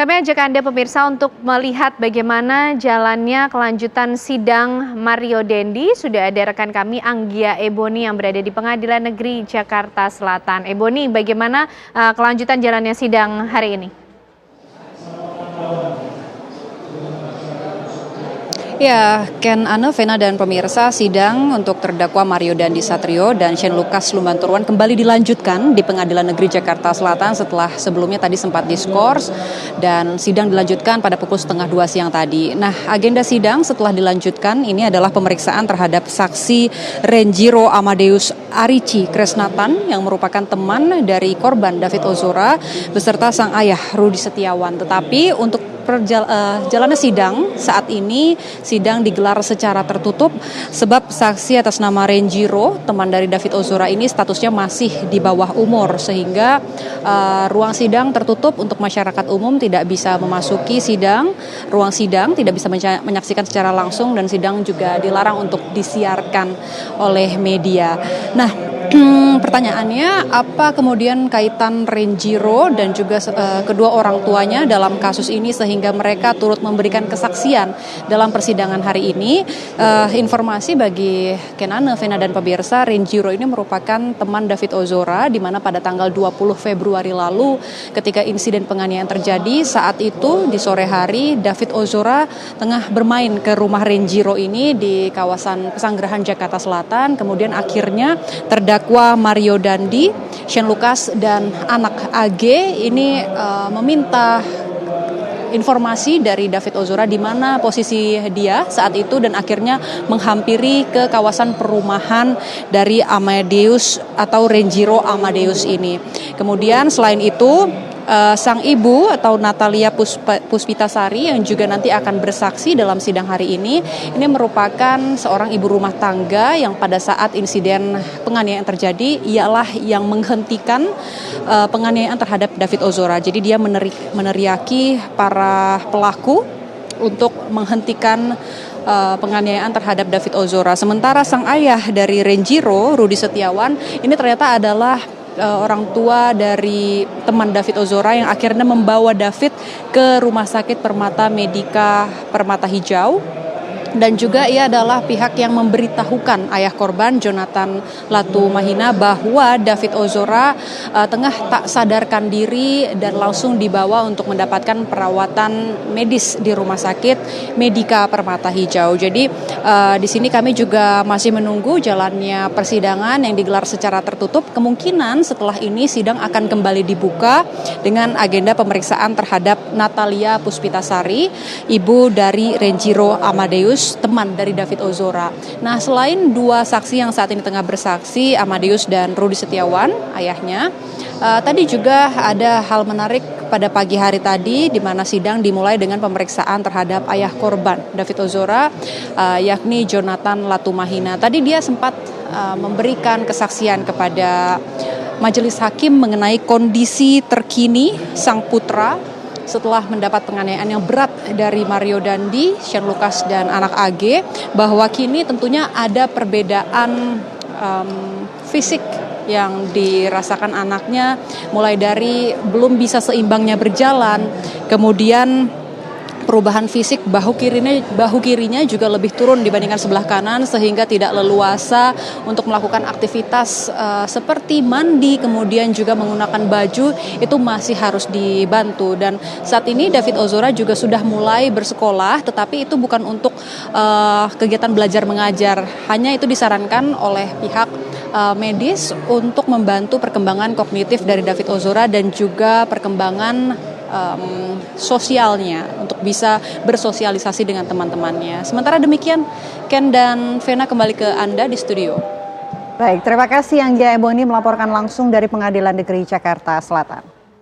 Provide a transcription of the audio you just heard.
Kami ajak Anda pemirsa untuk melihat bagaimana jalannya kelanjutan sidang Mario Dendi. Sudah ada rekan kami Anggia Ebony yang berada di Pengadilan Negeri Jakarta Selatan. Ebony, bagaimana kelanjutan jalannya sidang hari ini? Ya, Ken, Anne, Vena, dan pemirsa, sidang untuk terdakwa Mario Dandi Satrio dan Shane Lucas Lumbanturuan kembali dilanjutkan di Pengadilan Negeri Jakarta Selatan setelah sebelumnya tadi sempat diskors dan sidang dilanjutkan pada pukul 1:30 siang tadi. Nah, agenda sidang setelah dilanjutkan ini adalah pemeriksaan terhadap saksi Renjiro Amadeus Arici Kresnatan yang merupakan teman dari korban David Ozora beserta sang ayah Rudi Setiawan. Tetapi untuk jalannya sidang saat ini sidang digelar secara tertutup sebab saksi atas nama Renjiro, teman dari David Ozora ini statusnya masih di bawah umur sehingga ruang sidang tertutup untuk masyarakat umum tidak bisa memasuki ruang sidang tidak bisa menyaksikan secara langsung dan sidang juga dilarang untuk disiarkan oleh media. Nah, pertanyaannya, apa kemudian kaitan Renjiro dan juga kedua orang tuanya dalam kasus ini sehingga mereka turut memberikan kesaksian dalam persidangan hari ini? Informasi bagi Kenane, Vena, dan pemirsa, Renjiro ini merupakan teman David Ozora di mana pada tanggal 20 Februari lalu ketika insiden penganiayaan terjadi, saat itu di sore hari David Ozora tengah bermain ke rumah Renjiro ini di kawasan Pesanggerahan Jakarta Selatan. Kemudian akhirnya terdakwa Mario Dandi, Shane Lucas, dan anak AG ini meminta informasi dari David Ozora di mana posisi dia saat itu dan akhirnya menghampiri ke kawasan perumahan dari Amadeus atau Renjiro Amadeus ini. Kemudian selain itu sang ibu atau Natalia Puspitasari yang juga nanti akan bersaksi dalam sidang hari ini merupakan seorang ibu rumah tangga yang pada saat insiden penganiayaan terjadi ialah yang menghentikan penganiayaan terhadap David Ozora. Jadi dia meneriaki para pelaku untuk menghentikan penganiayaan terhadap David Ozora. Sementara sang ayah dari Renjiro, Rudi Setiawan, ini ternyata adalah orang tua dari teman David Ozora yang akhirnya membawa David ke Rumah Sakit Permata Medika Permata Hijau. Dan juga ia adalah pihak yang memberitahukan ayah korban Jonathan Latumahina bahwa David Ozora tengah tak sadarkan diri dan langsung dibawa untuk mendapatkan perawatan medis di Rumah Sakit Medika Permata Hijau. Jadi di sini kami juga masih menunggu jalannya persidangan yang digelar secara tertutup. Kemungkinan setelah ini sidang akan kembali dibuka dengan agenda pemeriksaan terhadap Natalia Puspitasari, ibu dari Renjiro Amadeus, teman dari David Ozora. Nah, selain dua saksi yang saat ini tengah bersaksi, Amadeus dan Rudi Setiawan, ayahnya, tadi juga ada hal menarik pada pagi hari tadi di mana sidang dimulai dengan pemeriksaan terhadap ayah korban David Ozora, yakni Jonathan Latumahina. Tadi dia sempat memberikan kesaksian kepada majelis hakim mengenai kondisi terkini sang putra setelah mendapat penganiayaan yang berat dari Mario Dandi, Shane Lucas, dan anak AG, bahwa kini tentunya ada perbedaan fisik yang dirasakan anaknya, mulai dari belum bisa seimbangnya berjalan, kemudian perubahan fisik bahu kirinya juga lebih turun dibandingkan sebelah kanan sehingga tidak leluasa untuk melakukan aktivitas seperti mandi, kemudian juga menggunakan baju itu masih harus dibantu. Dan saat ini David Ozora juga sudah mulai bersekolah, tetapi itu bukan untuk kegiatan belajar mengajar, hanya itu disarankan oleh pihak medis untuk membantu perkembangan kognitif dari David Ozora dan juga perkembangan sosialnya untuk bisa bersosialisasi dengan teman-temannya. Sementara demikian, Ken dan Vena, kembali ke Anda di studio. Baik, terima kasih Anggia Ebony melaporkan langsung dari Pengadilan Negeri Jakarta Selatan.